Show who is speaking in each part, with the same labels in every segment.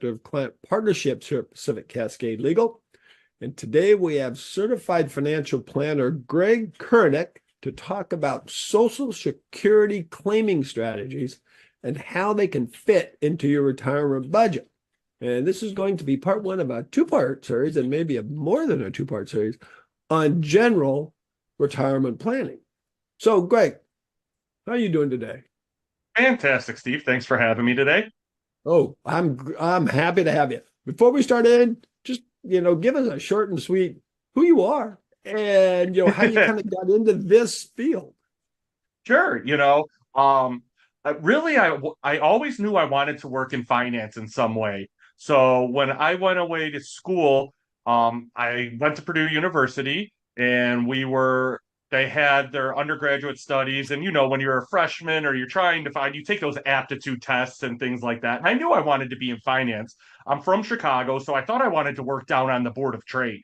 Speaker 1: of Client Partnerships here at Pacific Cascade Legal. And today we have certified financial planner Greg Kurinec to talk about Social Security claiming strategies and how they can fit into your retirement budget. And this is going to be part one of a two-part series, and maybe more than a two-part series, on general retirement planning. So, Greg, how are you doing today?
Speaker 2: Fantastic, Steve. Thanks for having me today.
Speaker 1: Oh, I'm happy to have you. Before we start in, just give us a short and sweet who you are and how you kind of got into this field.
Speaker 2: Sure. Really, I always knew I wanted to work in finance in some way. So when I went away to school, I went to Purdue University, and they had their undergraduate studies. And when you're a freshman or you're trying to find, you take those aptitude tests and things like that. And I knew I wanted to be in finance. I'm from Chicago, so I thought I wanted to work down on the Board of Trade.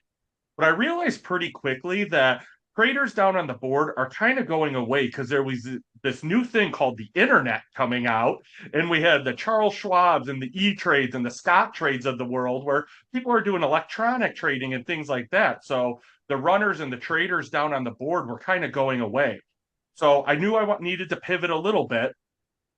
Speaker 2: But I realized pretty quickly that traders down on the board are kind of going away because there was this new thing called the internet coming out. And we had the Charles Schwabs and the E Trades and the Scott Trades of the world where people are doing electronic trading and things like that. So the runners and the traders down on the board were kind of going away. So I knew I needed to pivot a little bit.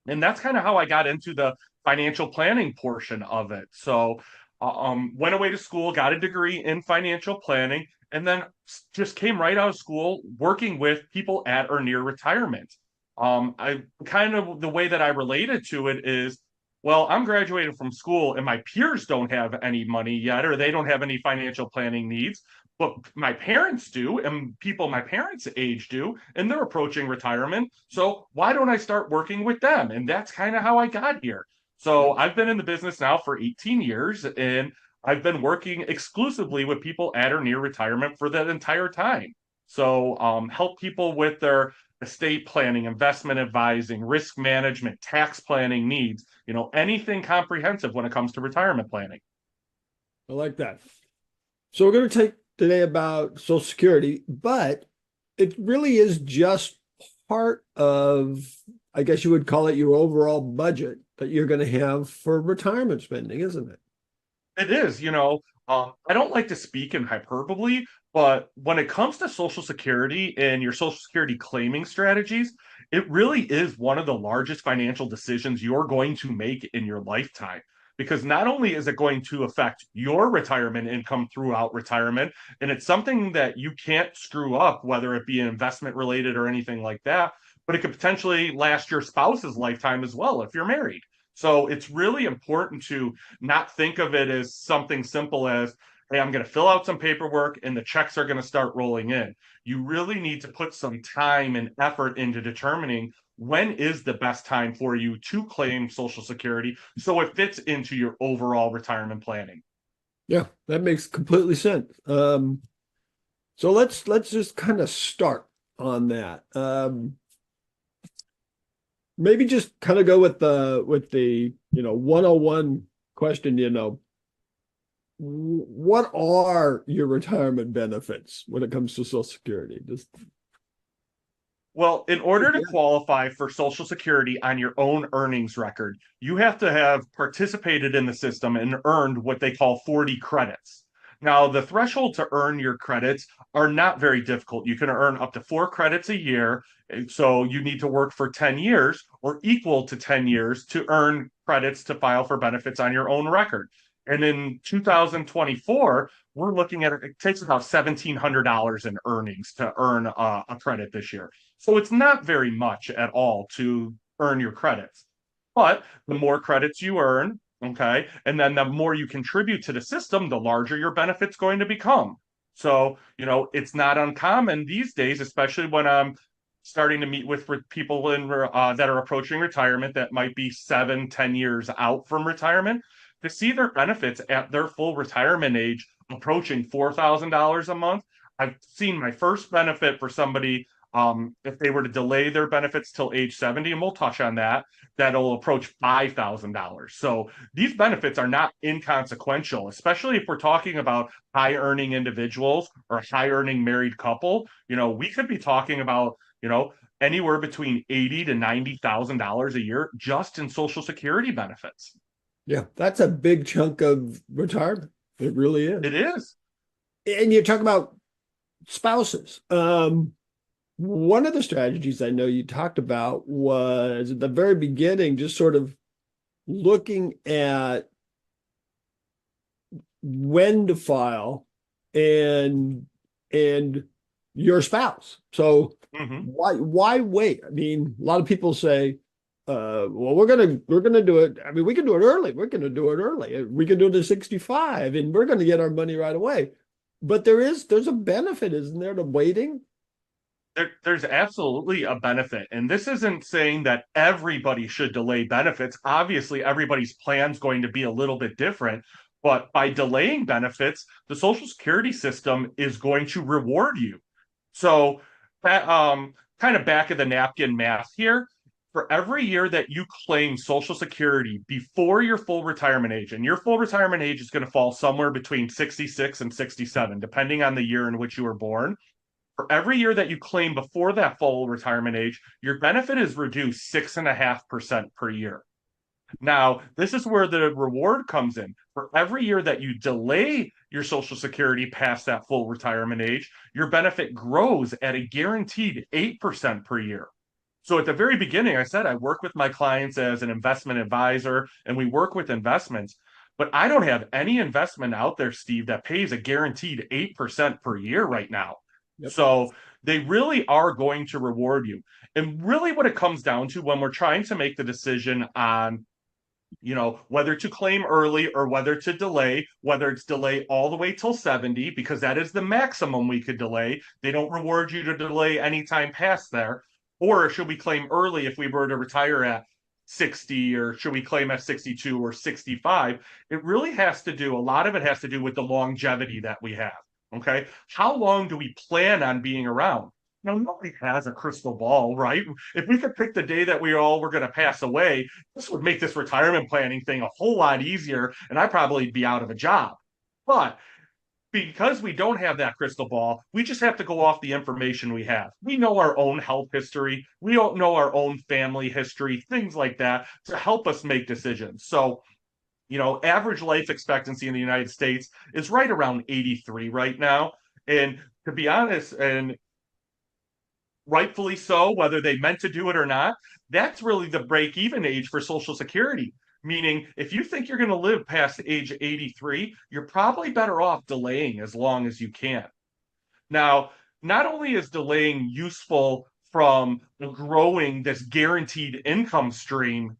Speaker 2: And that's kind of how I got into the financial planning portion of it. So went away to school, got a degree in financial planning, and then just came right out of school working with people at or near retirement. I kind of the way that I related to it is, well, I'm graduating from school and my peers don't have any money yet, or they don't have any financial planning needs, but my parents do, and people my parents' age do, and they're approaching retirement. So why don't I start working with them? And that's kind of how I got here. So
Speaker 1: Yep.
Speaker 2: I've been in the business now for 18 years, and I've been working exclusively with people at or near retirement for that entire time. So help people with their estate planning, investment advising, risk management, tax planning needs, anything comprehensive when it comes to retirement planning.
Speaker 1: I like that. So we're going to take today about Social Security, but it really is just part of, I guess you would call it your overall budget that you're going to have for retirement spending, isn't it?
Speaker 2: It is, I don't like to speak in hyperbole, but when it comes to Social Security and your Social Security claiming strategies, it really is one of the largest financial decisions you're going to make in your lifetime. Because not only is it going to affect your retirement income throughout retirement, and it's something that you can't screw up, whether it be investment related or anything like that, but it could potentially last your spouse's lifetime as well if you're married. So it's really important to not think of it as something simple as, hey, I'm going to fill out some paperwork and the checks are going to start rolling in. You really need to put some time and effort into determining when is the best time for you to claim Social Security so it fits into your overall retirement planning.
Speaker 1: Yeah, that makes completely sense. So let's just kind of start on that. Maybe just kind of go with the 101 question, what are your retirement benefits when it comes to Social Security? Just
Speaker 2: Well, in order to
Speaker 1: yeah.
Speaker 2: qualify for Social Security on your own earnings record, you have to have participated in the system and earned what they call 40 credits. Now, the threshold to earn your credits are not very difficult. You can earn up to 4 credits a year. So you need to work for 10 years or equal to 10 years to earn credits to file for benefits on your own record. And in 2024, we're looking at it takes about $1,700 in earnings to earn a credit this year. So it's not very much at all to earn your credits. But the more credits you earn, okay, and then the more you contribute to the system, the larger your benefit's going to become. So, it's not uncommon these days, especially when I'm starting to meet with people that are approaching retirement that might be 7, 10 years out from retirement to see their benefits at their full retirement age approaching $4,000 a month. I've seen my first benefit for somebody, if they were to delay their benefits till age 70, and we'll touch on that, that'll approach $5,000. So these benefits are not inconsequential, especially if we're talking about high earning individuals or high earning married couple. We could be talking about, anywhere between 80 to $90,000 a year just in Social Security benefits.
Speaker 1: Yeah, that's a big chunk of retirement. It really is.
Speaker 2: It is.
Speaker 1: And you talk about spouses. One of the strategies I know you talked about was at the very beginning, just sort of looking at when to file and and your spouse. So
Speaker 2: Hmm.
Speaker 1: why wait? I mean, a lot of people say, well, we're gonna do it. I mean, we can do it early. We're gonna do it early. We can do it at 65 and we're gonna get our money right away. But there's a benefit, isn't there, to waiting?
Speaker 2: There's absolutely a benefit. And this isn't saying that everybody should delay benefits. Obviously, everybody's plan's going to be a little bit different. But by delaying benefits, the Social Security system is going to reward you. So that kind of back of the napkin math here. For every year that you claim Social Security before your full retirement age, and your full retirement age is going to fall somewhere between 66 and 67, depending on the year in which you were born. For every year that you claim before that full retirement age, your benefit is reduced 6.5% per year. Now, this is where the reward comes in. For every year that you delay your Social Security past that full retirement age, your benefit grows at a guaranteed 8% per year. So at the very beginning, I said I work with my clients as an investment advisor and we work with investments, but I don't have any investment out there, Steve, that pays a guaranteed 8% per year right now.
Speaker 1: Yep.
Speaker 2: So they really are going to reward you. And really, what it comes down to when we're trying to make the decision on whether to claim early or whether to delay, whether it's delay all the way till 70, because that is the maximum we could delay. They don't reward you to delay anytime past there. Or should we claim early if we were to retire at 60, or should we claim at 62 or 65? It really has to do, a lot of it has to do with the longevity that we have. Okay. How long do we plan on being around? Now, nobody has a crystal ball, right? If we could pick the day that we all were going to pass away, this would make this retirement planning thing a whole lot easier, and I'd probably be out of a job. But because we don't have that crystal ball, we just have to go off the information we have. We know our own health history, we don't know our own family history, things like that to help us make decisions. So, average life expectancy in the United States is right around 83 right now. And to be honest, and rightfully so, whether they meant to do it or not, that's really the break even age for Social Security. Meaning, if you think you're going to live past age 83, you're probably better off delaying as long as you can. Now, not only is delaying useful from growing this guaranteed income stream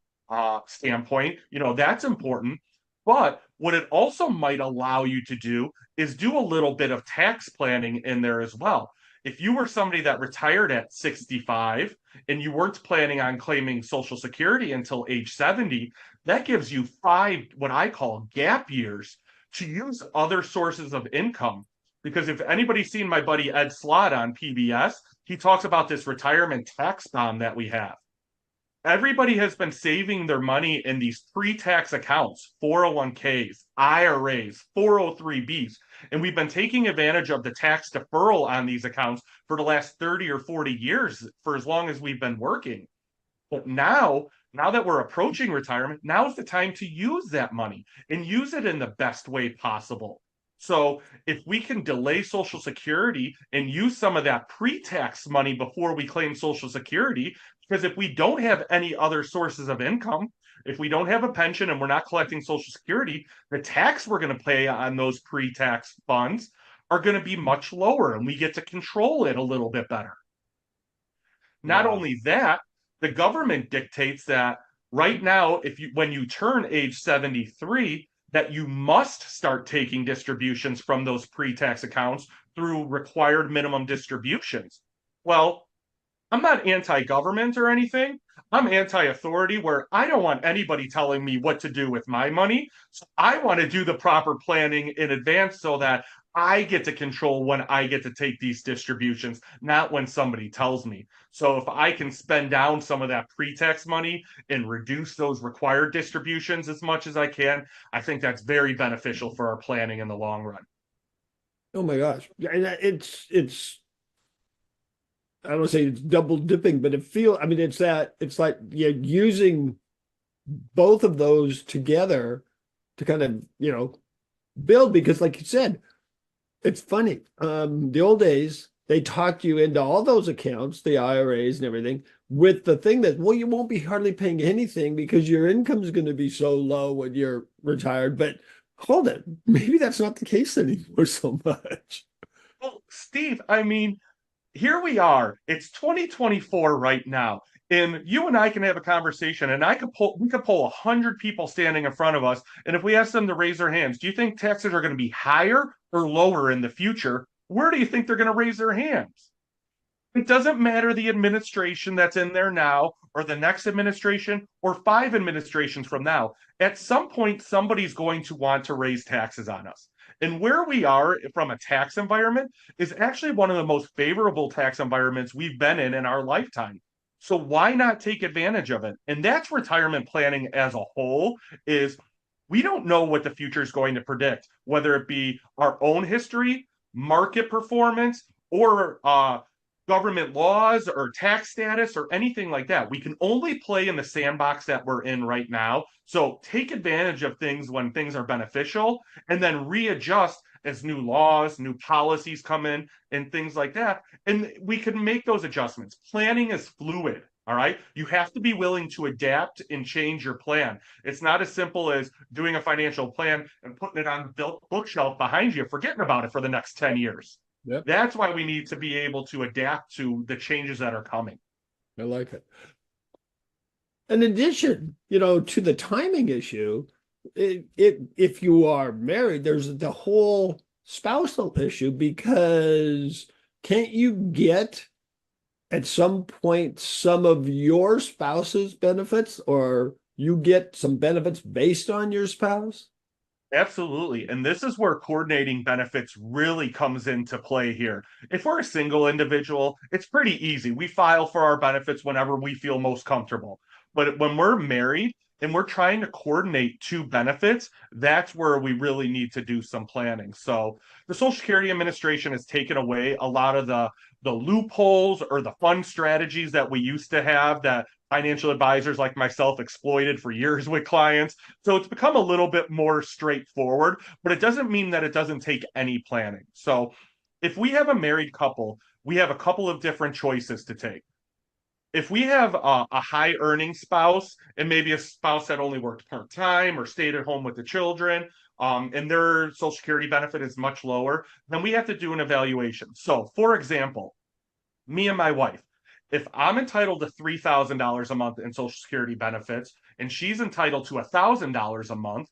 Speaker 2: standpoint, that's important. But what it also might allow you to do is do a little bit of tax planning in there as well. If you were somebody that retired at 65 and you weren't planning on claiming Social Security until age 70, that gives you five, what I call gap years, to use other sources of income. Because if anybody's seen my buddy Ed Slott on PBS, he talks about this retirement tax bomb that we have. Everybody has been saving their money in these pre-tax accounts, 401ks, IRAs, 403bs, and we've been taking advantage of the tax deferral on these accounts for the last 30 or 40 years, for as long as we've been working. But now that we're approaching retirement, now is the time to use that money and use it in the best way possible. So if we can delay Social Security and use some of that pre-tax money before we claim Social Security, because if we don't have any other sources of income, if we don't have a pension and we're not collecting Social Security, the tax we're going to pay on those pre-tax funds are going to be much lower, and we get to control it a little bit better. Not
Speaker 1: Wow.
Speaker 2: only that, the government dictates that right now, if you when you turn age 73, that you must start taking distributions from those pre-tax accounts through required minimum distributions. Well, I'm not anti-government or anything. I'm anti-authority, where I don't want anybody telling me what to do with my money. So I want to do the proper planning in advance so that I get to control when I get to take these distributions, not when somebody tells me. So if I can spend down some of that pre-tax money and reduce those required distributions as much as I can, I think that's very beneficial for our planning in the long run.
Speaker 1: Oh my gosh. Yeah, and it's I don't say it's double dipping, but I mean it's that it's like, yeah, using both of those together to kind of, build, because like you said, it's funny. The old days, they talked you into all those accounts, the IRAs and everything, with the thing that, well, you won't be hardly paying anything because your income is going to be so low when you're retired. But hold it, maybe that's not the case anymore so much.
Speaker 2: Well, Steve, I mean, here we are. It's 2024 right now. And you and I can have a conversation, and we could pull 100 people standing in front of us. And if we ask them to raise their hands, do you think taxes are going to be higher or lower in the future? Where do you think they're going to raise their hands? It doesn't matter the administration that's in there now, or the next administration, or 5 administrations from now. At some point, somebody's going to want to raise taxes on us. And where we are from a tax environment is actually one of the most favorable tax environments we've been in our lifetime. So why not take advantage of it? And that's retirement planning as a whole is we don't know what the future is going to predict, whether it be our own history, market performance, or government laws or tax status or anything like that. We can only play in the sandbox that we're in right now. So take advantage of things when things are beneficial and then readjust as new laws, new policies come in and things like that. And we can make those adjustments. Planning is fluid. All right. You have to be willing to adapt and change your plan. It's not as simple as doing a financial plan and putting it on the bookshelf behind you, forgetting about it for the next 10 years.
Speaker 1: Yep,
Speaker 2: That's why we need to be able to adapt to the changes that are coming.
Speaker 1: I like it. In addition, to the timing issue, if you are married, there's the whole spousal issue because can't you get at some point some of your spouse's benefits, or you get some benefits based on your spouse?
Speaker 2: Absolutely. And this is where coordinating benefits really comes into play here. If we're a single individual, it's pretty easy. We file for our benefits whenever we feel most comfortable. But when we're married and we're trying to coordinate two benefits, that's where we really need to do some planning. So the Social Security Administration has taken away a lot of the loopholes or the fun strategies that we used to have that financial advisors like myself exploited for years with clients. So it's become a little bit more straightforward, but it doesn't mean that it doesn't take any planning. So if we have a married couple, we have a couple of different choices to take. If we have a high earning spouse and maybe a spouse that only worked part time or stayed at home with the children, and their Social Security benefit is much lower, then we have to do an evaluation. So, for example, me and my wife, if I'm entitled to $3,000 a month in Social Security benefits and she's entitled to $1,000 a month,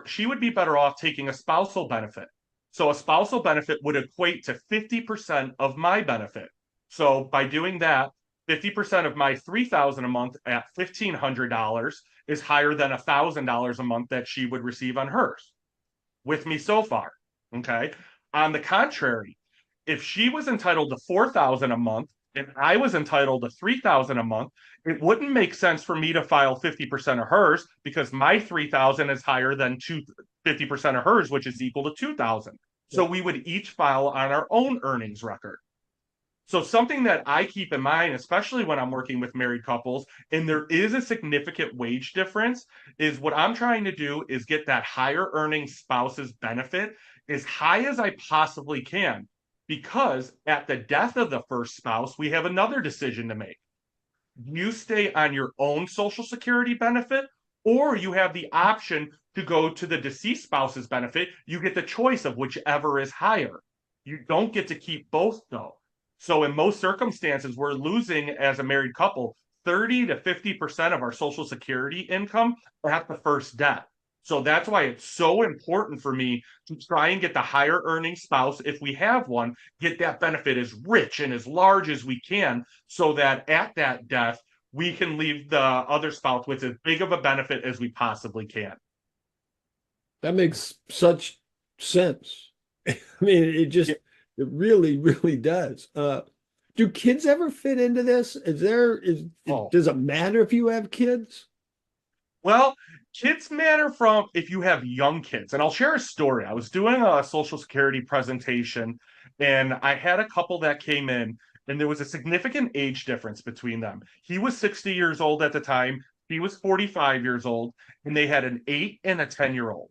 Speaker 2: she would be better off taking a spousal benefit. So a spousal benefit would equate to 50% of my benefit. So by doing that, 50% of my $3,000 a month at $1,500 is higher than $1,000 a month that she would receive on hers. With me so far. Okay. On the contrary, if she was entitled to $4,000 a month and I was entitled to $3,000 a month, it wouldn't make sense for me to file 50% of hers because my $3,000 is higher than 50% of hers, which is equal to $2,000. So
Speaker 1: Yeah.
Speaker 2: we would each file on our own earnings record. So something that I keep in mind, especially when I'm working with married couples, and there is a significant wage difference, is what I'm trying to do is get that higher earning spouse's benefit as high as I possibly can. Because at the death of the first spouse, we have another decision to make. You stay on your own Social Security benefit, or you have the option to go to the deceased spouse's benefit. You get the choice of whichever is higher. You don't get to keep both, though. So, in most circumstances, we're losing as a married couple 30 to 50% of our Social Security income at the first death. So that's why it's so important for me to try and get the higher earning spouse, if we have one, get that benefit as rich and as large as we can so that at that death, we can leave the other spouse with as big of a benefit as we possibly can.
Speaker 1: That makes such sense. I mean,
Speaker 2: Yeah.
Speaker 1: it really, really does. Do kids ever fit into this?
Speaker 2: Oh,
Speaker 1: Does it matter if you have kids?
Speaker 2: well, kids matter from if you have young kids. And I'll share a story. I was doing a Social Security presentation, and I had a couple that came in, and there was a significant age difference between them. He was 60 years old at the time. He was 45 years old, and they had an 8 and a 10-year-old.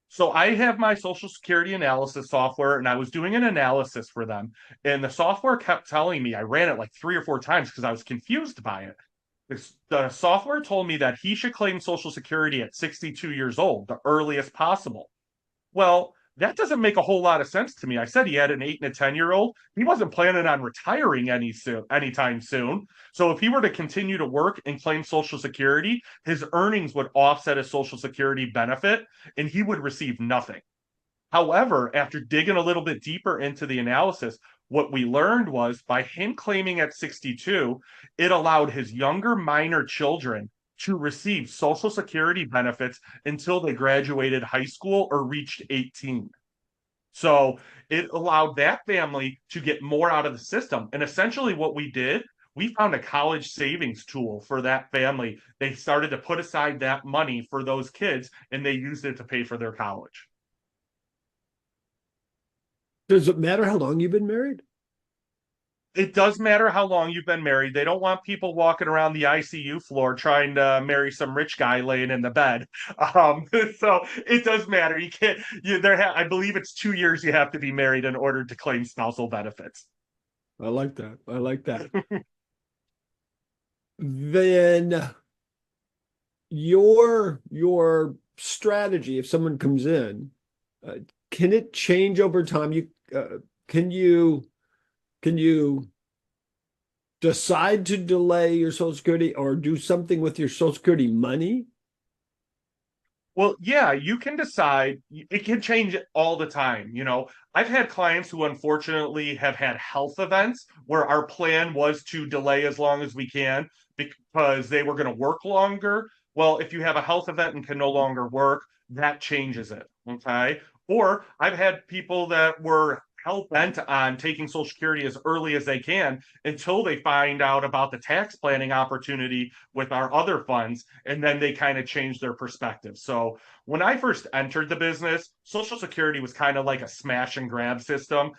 Speaker 2: So I have my Social Security analysis software, and I was doing an analysis for them. And the software kept telling me, I ran it like 3 or 4 times because I was confused by it. The software told me that he should claim Social Security at 62 years old, the earliest possible. Well, that doesn't make a whole lot of sense to me. I said he had an 8 and a 10-year-old. He wasn't planning on retiring anytime soon. So if he were to continue to work and claim Social Security, his earnings would offset his Social Security benefit and he would receive nothing. However, after digging a little bit deeper into the analysis, what we learned was by him claiming at 62, it allowed his younger minor children to receive Social Security benefits until they graduated high school or reached 18. So it allowed that family to get more out of the system. And essentially, what we did, we found a college savings tool for that family. They started to put aside that money for those kids and they used it to pay for their college.
Speaker 1: Does it matter how long you've been married?
Speaker 2: It does matter how long you've been married. They don't want people walking around the ICU floor trying to marry some rich guy laying in the bed. So it does matter. You can't. I believe it's 2 years you have to be married in order to claim spousal benefits.
Speaker 1: I like that. I like that. Then your strategy, if someone comes in, can it change over time? Can you decide to delay your Social Security or do something with your Social Security money?
Speaker 2: Well, yeah, you can decide. It can change all the time. I've had clients who unfortunately have had health events where our plan was to delay as long as we can because they were going to work longer. Well, if you have a health event and can no longer work, that changes it. Okay. Or I've had people that were hell bent on taking Social Security as early as they can until they find out about the tax planning opportunity with our other funds, and then they kind of change their perspective. So when I first entered the business, Social Security was kind of like a smash and grab system.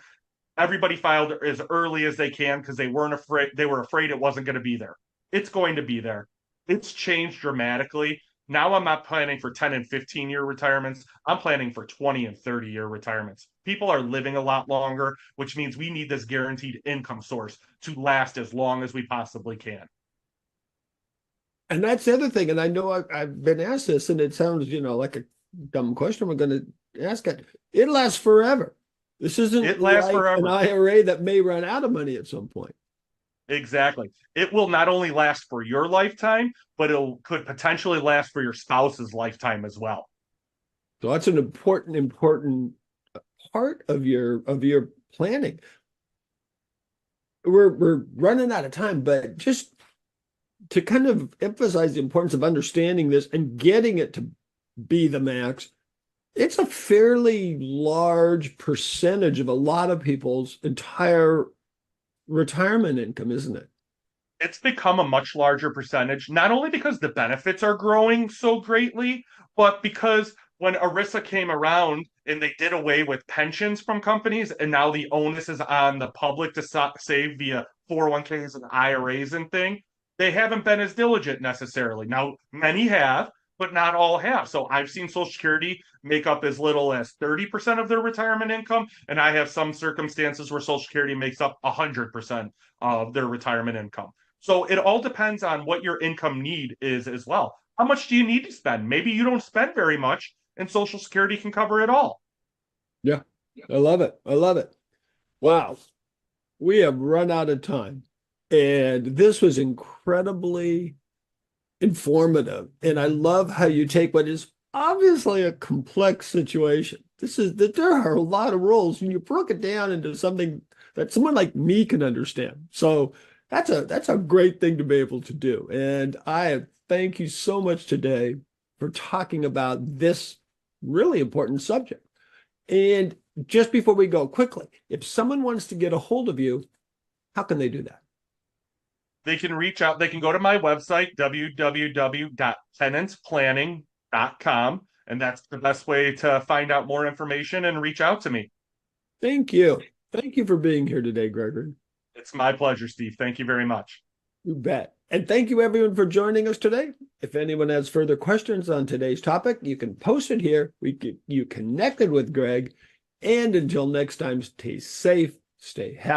Speaker 2: Everybody filed as early as they can because they were afraid it wasn't going to be there. It's going to be there. It's changed dramatically. Now I'm not planning for 10 and 15-year retirements. I'm planning for 20 and 30-year retirements. People are living a lot longer, which means we need this guaranteed income source to last as long as we possibly can.
Speaker 1: And that's the other thing. And I know I've been asked this, and it sounds, like a dumb question. I'm going to ask it. It lasts forever. This isn't
Speaker 2: It lasts
Speaker 1: like an
Speaker 2: forever.
Speaker 1: IRA that may run out of money at some point.
Speaker 2: Exactly. It will not only last for your lifetime, but could potentially last for your spouse's lifetime as well.
Speaker 1: So that's an important part of your planning. We're running out of time, but just to kind of emphasize the importance of understanding this and getting it to be the max, it's a fairly large percentage of a lot of people's entire retirement income, isn't it?
Speaker 2: It's become a much larger percentage, not only because the benefits are growing so greatly, but because when ERISA came around and they did away with pensions from companies, and now the onus is on the public to save via 401ks and IRAs and thing, they haven't been as diligent necessarily. Now, many have, but not all have. So I've seen Social Security make up as little as 30% of their retirement income, and I have some circumstances where Social Security makes up 100% of their retirement income. So it all depends on what your income need is as well. How much do you need to spend? Maybe you don't spend very much, and Social Security can cover it all.
Speaker 1: Yeah, I love it. I love it. Wow. We have run out of time. And this was incredibly informative. And I love how you take what is obviously a complex situation. There are a lot of rules, and you broke it down into something that someone like me can understand. So that's a great thing to be able to do. And I thank you so much today for talking about this really important subject. And just before we go, quickly, if someone wants to get a hold of you, how can they do that?
Speaker 2: They can reach out. They can go to my website, www.tenantsplanning.com, and that's the best way to find out more information and reach out to me.
Speaker 1: Thank you. Thank you for being here today, Gregory.
Speaker 2: It's my pleasure, Steve. Thank you very much.
Speaker 1: You bet. And thank you everyone for joining us today. If anyone has further questions on today's topic, you can post it here. You connected with Greg. And until next time, stay safe, stay happy.